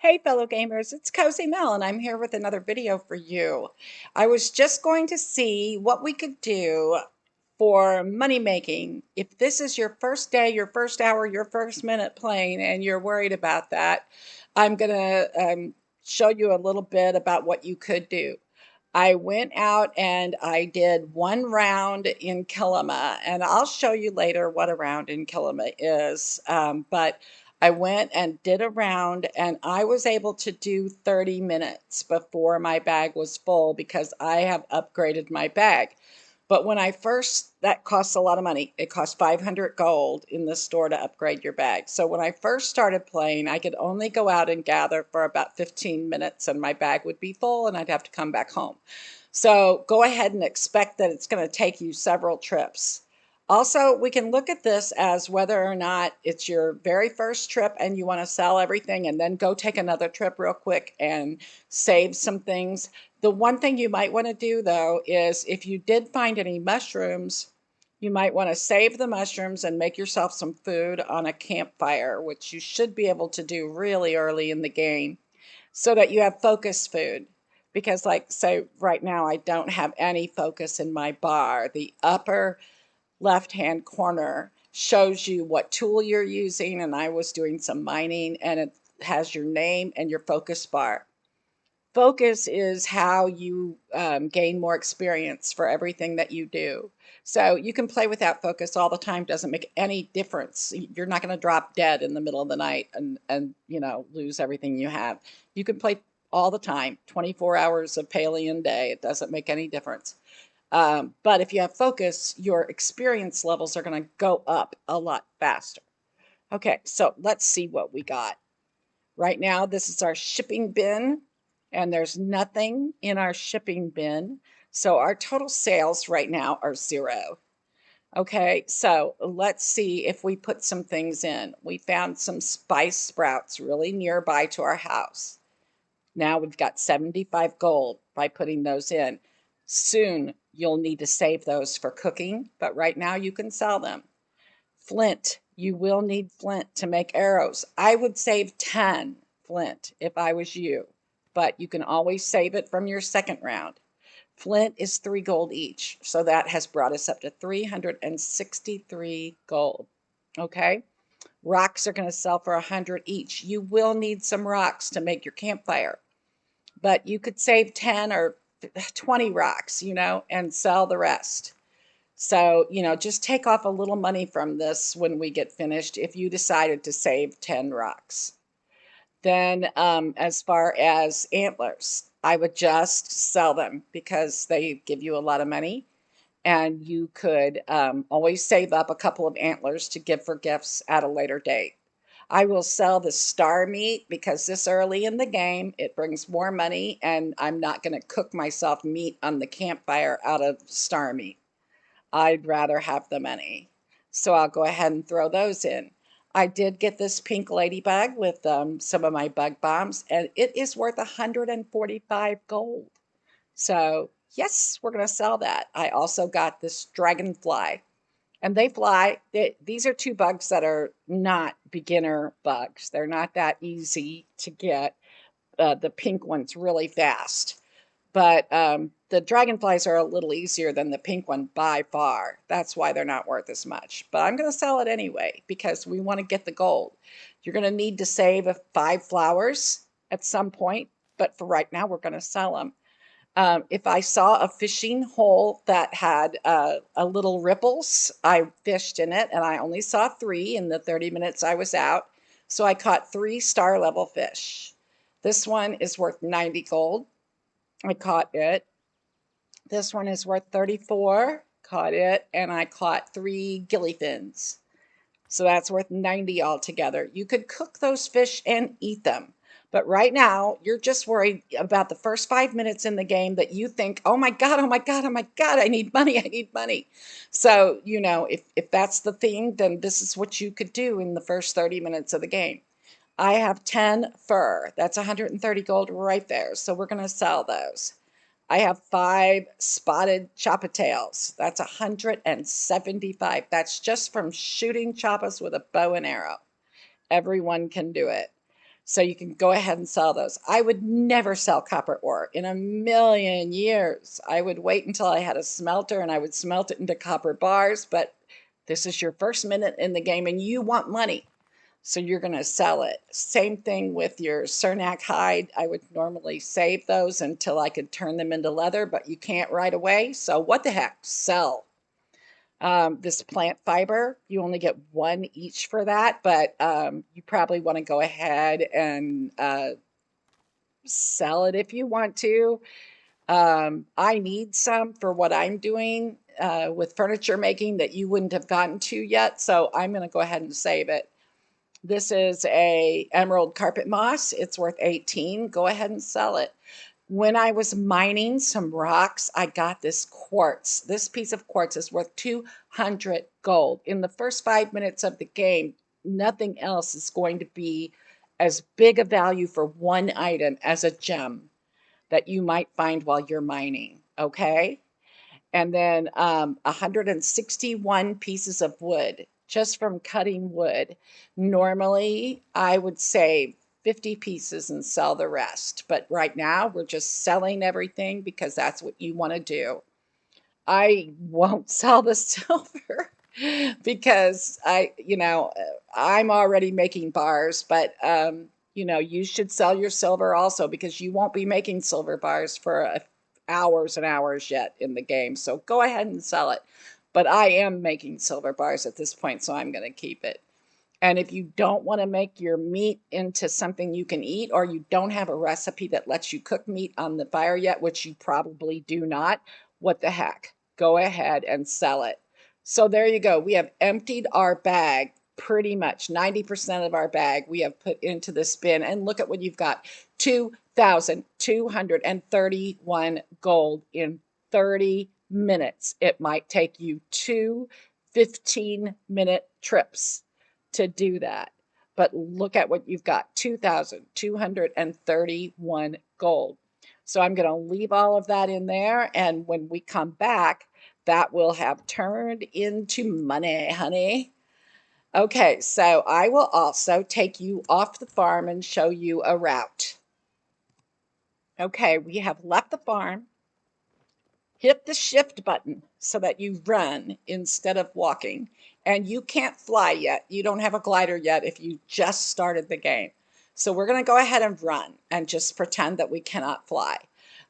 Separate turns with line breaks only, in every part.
Hey fellow gamers, it's Cozy Mel and I'm here with another video for you. I was just going to see what we could do for money making. If this is your first day, your first hour, your first minute playing and you're worried about that, I'm going to show you a little bit about what you could do. I went out and I did one round in Kilima, and I'll show you later what a round in Kilima is. But I went and did a round, and I was able to do 30 minutes before my bag was full because I have upgraded my bag. But when I first, that costs a lot of money. It costs 500 gold in the store to upgrade your bag. So when I first started playing, I could only go out and gather for about 15 minutes and my bag would be full and I'd have to come back home. So go ahead and expect that it's going to take you several trips. Also, we can look at this as whether or not it's your very first trip and you want to sell everything and then go take another trip real quick and save some things. The one thing you might want to do, though, is if you did find any mushrooms, you might want to save the mushrooms and make yourself some food on a campfire, which you should be able to do really early in the game so that you have focus food. Because, like, say, right now, I don't have any focus in my bar. The upper left-hand corner shows you what tool you're using, and I was doing some mining, and it has your name and your focus bar. Focus is how you gain more experience for everything that you do. So you can play without focus all the time, doesn't make any difference. You're not going to drop dead in the middle of the night and lose everything you have. You can play all the time, 24 hours of Palian day. It doesn't make any difference. But if you have focus, your experience levels are going to go up a lot faster. Okay, so let's see what we got. Right now, this is our shipping bin, and there's nothing in our shipping bin. So our total sales right now are 0. Okay, so let's see if we put some things in. We found some spice sprouts really nearby to our house. Now we've got 75 gold by putting those in. Soon you'll need to save those for cooking, but right now you can sell them. Flint, you will need flint to make arrows. I would save 10 flint if I was you, but you can always save it from your second round. Flint is 3 gold each, so that has brought us up to 363 gold. Okay? Rocks are going to sell for 100 each. You will need some rocks to make your campfire, but you could save 10 or 20 rocks, and sell the rest. So, just take off a little money from this when we get finished if you decided to save 10 rocks. Then, as far as antlers, I would just sell them because they give you a lot of money. And you could always save up a couple of antlers to give for gifts at a later date. I will sell the star meat because this early in the game, it brings more money, and I'm not going to cook myself meat on the campfire out of star meat. I'd rather have the money. So I'll go ahead and throw those in. I did get this pink ladybug with some of my bug bombs, and it is worth 145 gold. So, yes, we're going to sell that. I also got this dragonfly, and they fly. These are 2 bugs that are not beginner bugs. They're not that easy to get. The pink one's really fast. But the dragonflies are a little easier than the pink one by far. That's why they're not worth as much. But I'm going to sell it anyway because we want to get the gold. You're going to need to save 5 flowers at some point, but for right now, we're going to sell them. If I saw a fishing hole that had a little ripples, I fished in it, and I only saw 3 in the 30 minutes I was out. So I caught 3 star level fish. This one is worth 90 gold. I caught it. This one is worth 34. Caught it, and I caught 3 gillyfins. So that's worth 90 altogether. You could cook those fish and eat them. But right now, you're just worried about the first 5 minutes in the game that you think, oh my God, oh my God, oh my God, I need money, I need money. So, if that's the thing, then this is what you could do in the first 30 minutes of the game. I have 10 fur. That's 130 gold right there. So we're going to sell those. I have 5 spotted choppatails. That's 175. That's just from shooting choppas with a bow and arrow. Everyone can do it. So you can go ahead and sell those. I would never sell copper ore in a million years. I would wait until I had a smelter and I would smelt it into copper bars, but this is your first minute in the game and you want money. So you're going to sell it. Same thing with your Cernak hide. I would normally save those until I could turn them into leather, but you can't right away. So what the heck? Sell. This plant fiber, you only get one each for that, but you probably want to go ahead and sell it if you want to. I need some for what I'm doing with furniture making that you wouldn't have gotten to yet, so I'm going to go ahead and save it. This is a emerald carpet moss. It's worth 18. Go ahead and sell it. When I was mining some rocks, I got this quartz. This piece of quartz is worth 200 gold. In the first 5 minutes of the game, nothing else is going to be as big a value for one item as a gem that you might find while you're mining, okay? And then 161 pieces of wood just from cutting wood. Normally, I would save 50 pieces and sell the rest. But right now, we're just selling everything because that's what you want to do. I won't sell the silver because I'm already making bars, but you should sell your silver also because you won't be making silver bars for hours and hours yet in the game. So go ahead and sell it. But I am making silver bars at this point, so I'm going to keep it. And if you don't want to make your meat into something you can eat, or you don't have a recipe that lets you cook meat on the fire yet, which you probably do not, what the heck? Go ahead and sell it. So there you go. We have emptied our bag, pretty much 90% of our bag we have put into this bin. And look at what you've got. 2,231 gold in 30 minutes. It might take you two 15-minute trips to do that. But look at what you've got, 2,231 gold. So I'm going to leave all of that in there. And when we come back, that will have turned into money, honey. Okay, so I will also take you off the farm and show you a route. Okay, we have left the farm. Hit the shift button so that you run instead of walking. And you can't fly yet. You don't have a glider yet if you just started the game. So we're going to go ahead and run and just pretend that we cannot fly.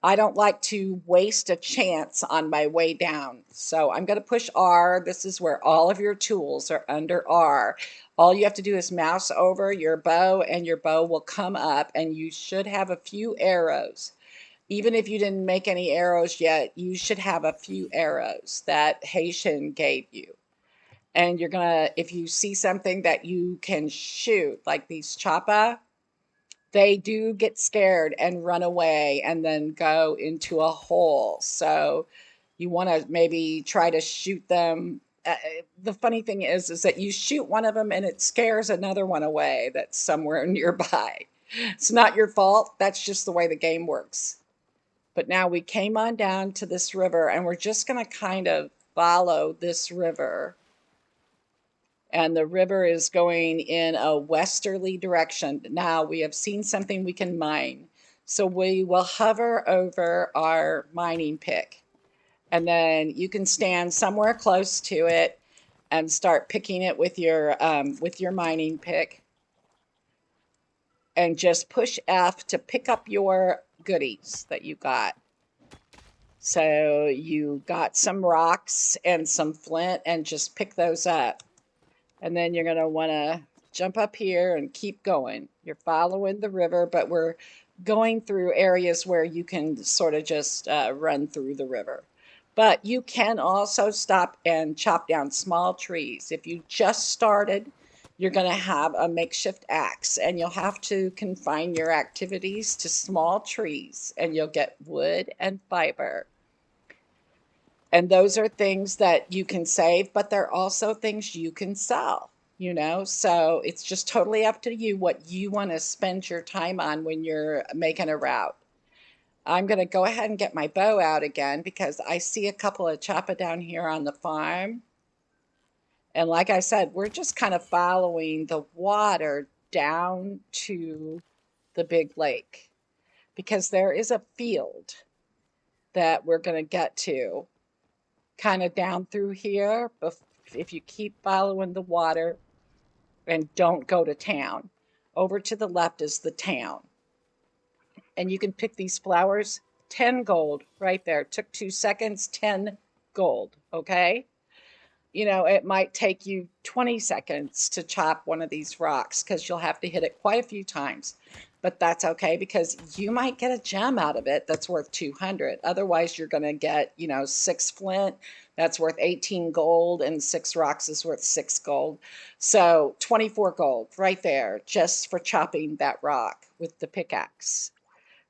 I don't like to waste a chance on my way down. So I'm going to push R. This is where all of your tools are under R. All you have to do is mouse over your bow and your bow will come up and you should have a few arrows. Even if you didn't make any arrows yet, you should have a few arrows that Haitian gave you. And you're gonna, if you see something that you can shoot, like these choppa, they do get scared and run away and then go into a hole. So you want to maybe try to shoot them. The funny thing is that you shoot one of them and it scares another one away that's somewhere nearby. It's not your fault. That's just the way the game works. But now we came on down to this river and we're just going to kind of follow this river. And the river is going in a westerly direction. Now we have seen something we can mine. So we will hover over our mining pick. And then you can stand somewhere close to it and start picking it with your mining pick. And just push F to pick up your goodies that you got. So you got some rocks and some flint and just pick those up. And then you're going to want to jump up here and keep going. You're following the river, but we're going through areas where you can sort of just run through the river. But you can also stop and chop down small trees. If you just started, you're going to have a makeshift axe and you'll have to confine your activities to small trees and you'll get wood and fiber. And those are things that you can save, but they're also things you can sell, So it's just totally up to you what you want to spend your time on when you're making a route. I'm going to go ahead and get my bow out again because I see a couple of choppa down here on the farm. And like I said, we're just kind of following the water down to the big lake because there is a field that we're going to get to kind of down through here. If you keep following the water and don't go to town, over to the left is the town. And you can pick these flowers. 10 gold right there. Took 2 seconds, 10 gold. Okay. You know, it might take you 20 seconds to chop one of these rocks because you'll have to hit it quite a few times. But that's okay because you might get a gem out of it that's worth 200. Otherwise, you're going to get, 6 flint that's worth 18 gold, and 6 rocks is worth 6 gold. So 24 gold right there just for chopping that rock with the pickaxe.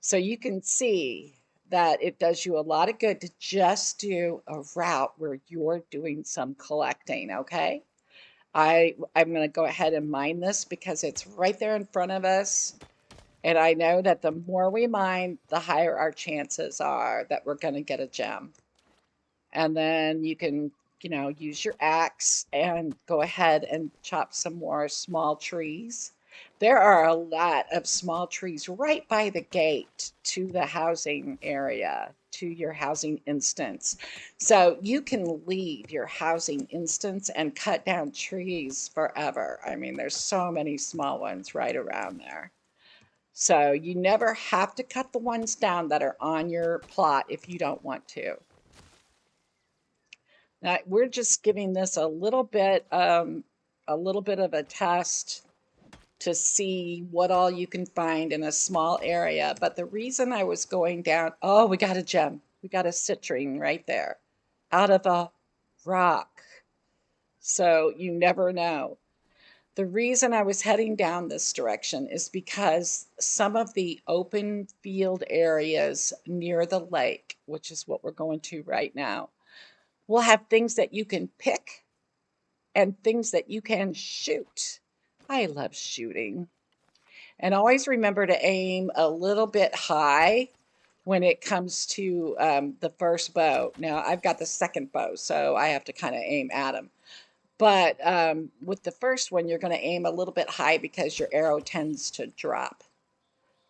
So you can see that it does you a lot of good to just do a route where you're doing some collecting, okay? I'm going to go ahead and mine this because it's right there in front of us. And I know that the more we mine, the higher our chances are that we're going to get a gem. And then you can, use your axe and go ahead and chop some more small trees. There are a lot of small trees right by the gate to the housing area, to your housing instance. So you can leave your housing instance and cut down trees forever. I mean, there's so many small ones right around there. So you never have to cut the ones down that are on your plot if you don't want to. Now, we're just giving this a little bit of a test to see what all you can find in a small area. But the reason I was going down, oh, we got a gem. We got a citrine right there out of a rock. So you never know. The reason I was heading down this direction is because some of the open field areas near the lake, which is what we're going to right now, will have things that you can pick and things that you can shoot. I love shooting. And always remember to aim a little bit high when it comes to the first bow. Now, I've got the second bow, so I have to kind of aim at them. But with the first one, you're going to aim a little bit high because your arrow tends to drop.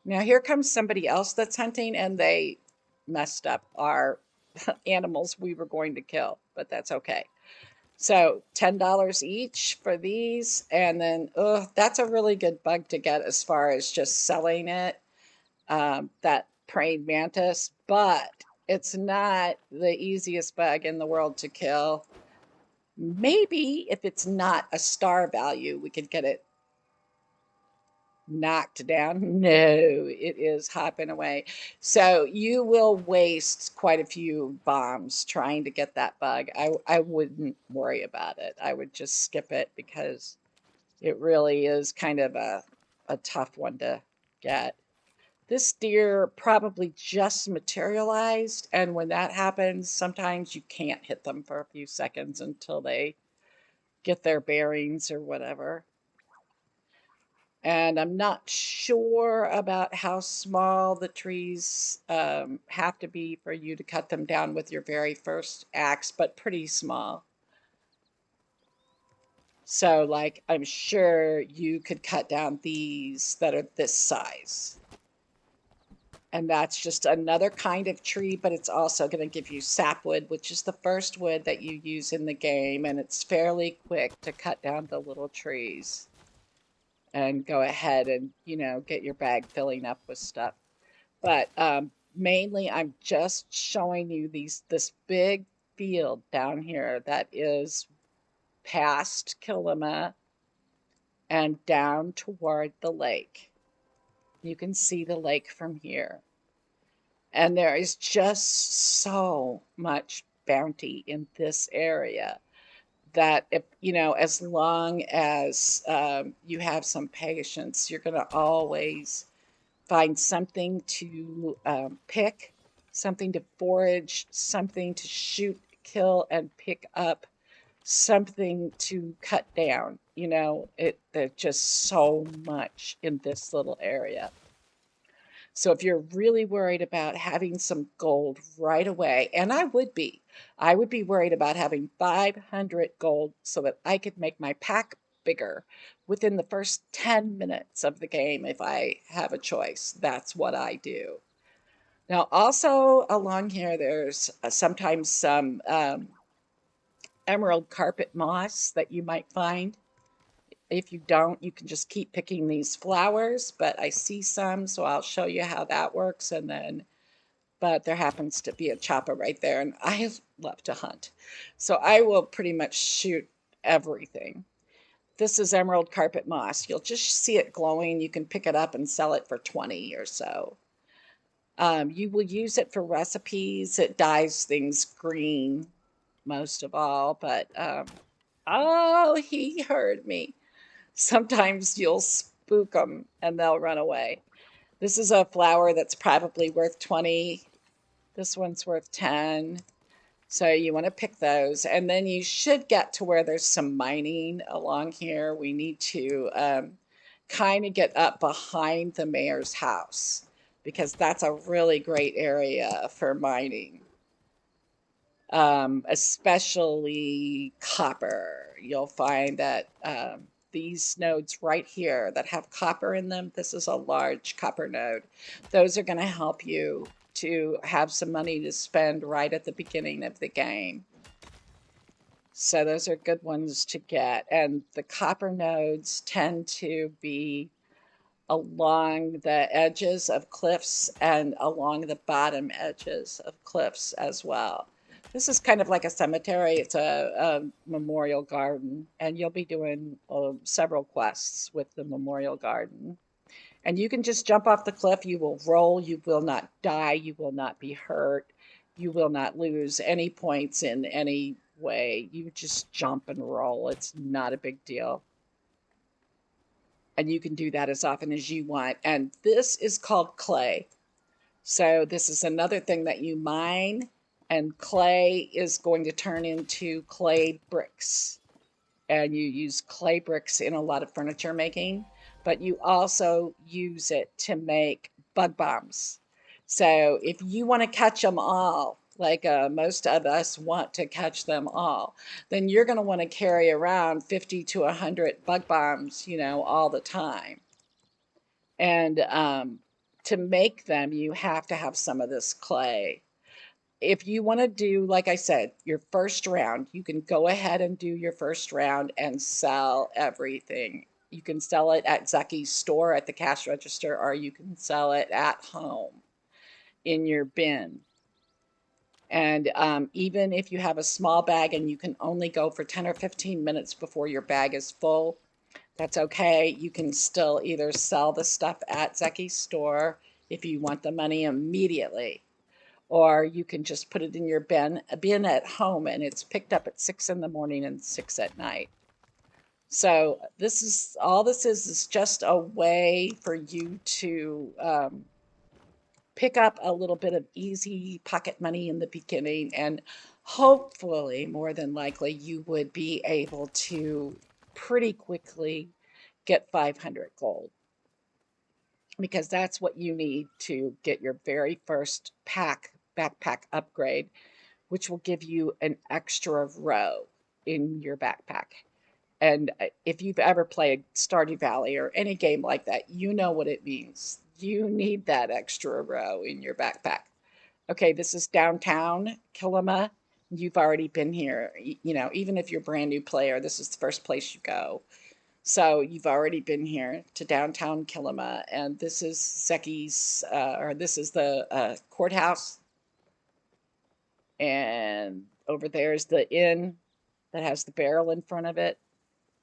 Now, here comes somebody else that's hunting, and they messed up our animals we were going to kill, but that's okay. So $10 each for these. And then, that's a really good bug to get as far as just selling it, that praying mantis. But it's not the easiest bug in the world to kill. Maybe if it's not a star value, we could get it knocked down. No, it is hopping away. So you will waste quite a few bombs trying to get that bug. I wouldn't worry about it. I would just skip it because it really is kind of a tough one to get. This deer probably just materialized, and when that happens, sometimes you can't hit them for a few seconds until they get their bearings or whatever. And I'm not sure about how small the trees have to be for you to cut them down with your very first axe, but pretty small. So, like, I'm sure you could cut down these that are this size. And that's just another kind of tree, but it's also going to give you sapwood, which is the first wood that you use in the game, and it's fairly quick to cut down the little trees and go ahead and, get your bag filling up with stuff. But mainly I'm just showing you this big field down here that is past Kilima and down toward the lake. You can see the lake from here. And there is just so much bounty in this area that if, as long as you have some patience, you're going to always find something to pick, something to forage, something to shoot, kill, and pick up, something to cut down. There's just so much in this little area. So if you're really worried about having some gold right away, and I would be worried about having 500 gold so that I could make my pack bigger. within the first 10 minutes of the game if I have a choice. That's what I do. Now, also along here, there's sometimes some emerald carpet moss that you might find. If you don't, you can just keep picking these flowers, but I see some, so I'll show you how that works. And then, but there happens to be a chopper right there, and I love to hunt. So I will pretty much shoot everything. This is emerald carpet moss. You'll just see it glowing. You can pick it up and sell it for 20 or so. You will use it for recipes. It dyes things green most of all, but oh, he heard me. Sometimes you'll spook them and they'll run away. This is a flower that's probably worth 20. This one's worth 10. So you want to pick those. And then you should get to where there's some mining along here. We need to kind of get up behind the mayor's house because that's a really great area for mining. Especially copper. You'll find that these nodes right here that have copper in them, this is a large copper node. Those are going to help you to have some money to spend right at the beginning of the game. So those are good ones to get. And the copper nodes tend to be along the edges of cliffs and along the bottom edges of cliffs as well. This is kind of like a cemetery. It's a memorial garden, and you'll be doing several quests with the memorial garden. And you can just jump off the cliff. You will roll. You will not die. You will not be hurt. You will not lose any points in any way. You just jump and roll. It's not a big deal. And you can do that as often as you want. And this is called clay. So this is another thing that you mine, and clay is going to turn into clay bricks. And you use clay bricks in a lot of furniture making, but you also use it to make bug bombs. So if you want to catch them all, like most of us want to catch them all, then you're going to want to carry around 50 to 100 bug bombs, all the time. And to make them, you have to have some of this clay. If you want to do, like I said, your first round, you can go ahead and do your first round and sell everything. You can sell it at Zucky's store at the cash register, or you can sell it at home in your bin. And even if you have a small bag and you can only go for 10 or 15 minutes before your bag is full, that's okay. You can still either sell the stuff at Zucky's store if you want the money immediately, or you can just put it in your bin at home, and it's picked up at 6 in the morning and 6 at night. So this is just a way for you to pick up a little bit of easy pocket money in the beginning, and hopefully, more than likely, you would be able to pretty quickly get 500 gold, because that's what you need to get your very first backpack upgrade, which will give you an extra row in your backpack. And if you've ever played Stardew Valley or any game like that, you know what it means. You need that extra row in your backpack. Okay, this is downtown Kilima. You've already been here. Even if you're a brand new player, this is the first place you go. So you've already been here to downtown Kilima, and this is Zeki's, or this is the courthouse. And over there is the inn that has the barrel in front of it.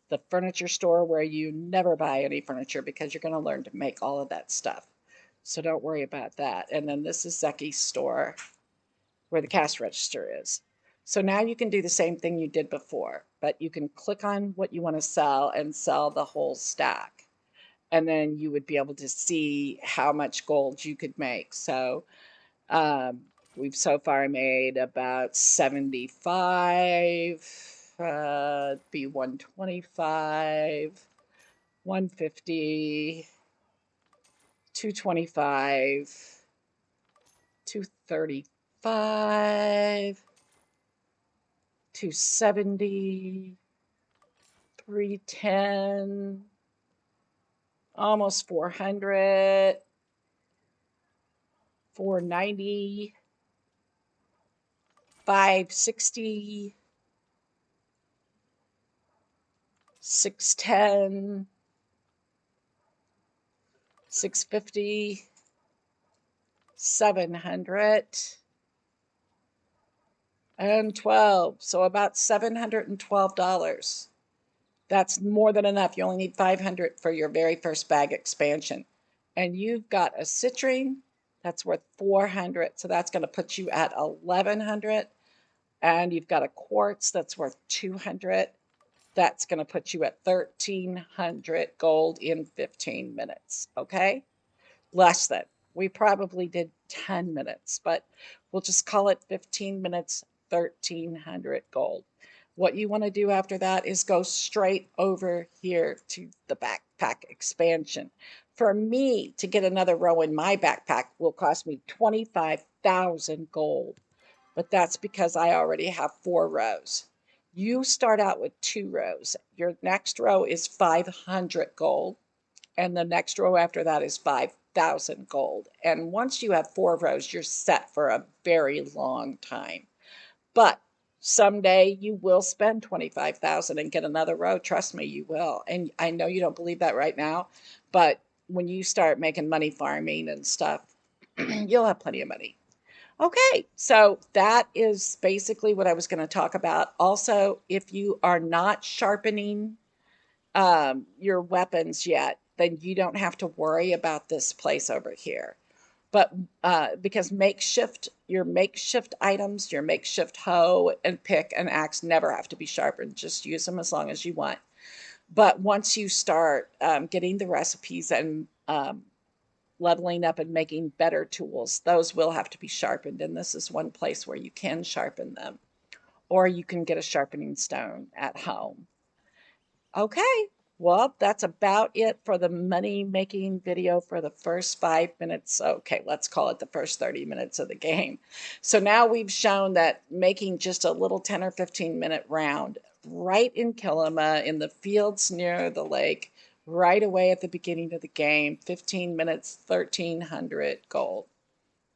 The furniture store where you never buy any furniture because you're going to learn to make all of that stuff. So don't worry about that. And then this is Zeki's store where the cash register is. So now you can do the same thing you did before, but you can click on what you want to sell and sell the whole stack. And then you would be able to see how much gold you could make. So we've so far made about 75, be 125, 150, 225, 235, 270, 310, almost 400, 490, 560, 610, 650, 700, and 12. So about $712. That's more than enough. You only need 500 for your very first bag expansion. And you've got a citrine that's worth 400. So that's going to put you at 1100. And you've got a quartz that's worth 200. That's going to put you at 1300 gold in 15 minutes. Okay? Less than. We probably did 10 minutes, but we'll just call it 15 minutes, 1300 gold. What you want to do after that is go straight over here to the backpack expansion. For me to get another row in my backpack will cost me 25,000 gold, but that's because I already have 4 rows. You start out with 2 rows. Your next row is 500 gold, and the next row after that is 5,000 gold. And once you have 4 rows, you're set for a very long time. But someday you will spend 25,000 and get another row. Trust me, you will. And I know you don't believe that right now, but when you start making money farming and stuff, you'll have plenty of money. Okay, so that is basically what I was going to talk about. Also, if you are not sharpening your weapons yet, then you don't have to worry about this place over here. But because your makeshift items, your makeshift hoe and pick and axe never have to be sharpened. Just use them as long as you want. But once you start getting the recipes and leveling up and making better tools, those will have to be sharpened. And this is one place where you can sharpen them. Or you can get a sharpening stone at home. Okay, well, that's about it for the money making video for the first 5 minutes. Okay, let's call it the first 30 minutes of the game. So now we've shown that making just a little 10 or 15-minute round right in Kilima in the fields near the lake, right away at the beginning of the game, 15 minutes, 1300 gold.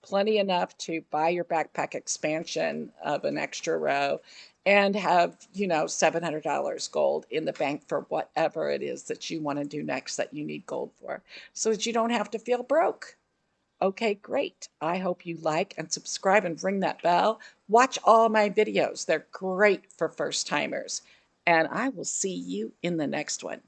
Plenty enough to buy your backpack expansion of an extra row and have, $700 gold in the bank for whatever it is that you want to do next that you need gold for, so that you don't have to feel broke. Okay, great. I hope you like and subscribe and ring that bell. Watch all my videos. They're great for first timers. And I will see you in the next one.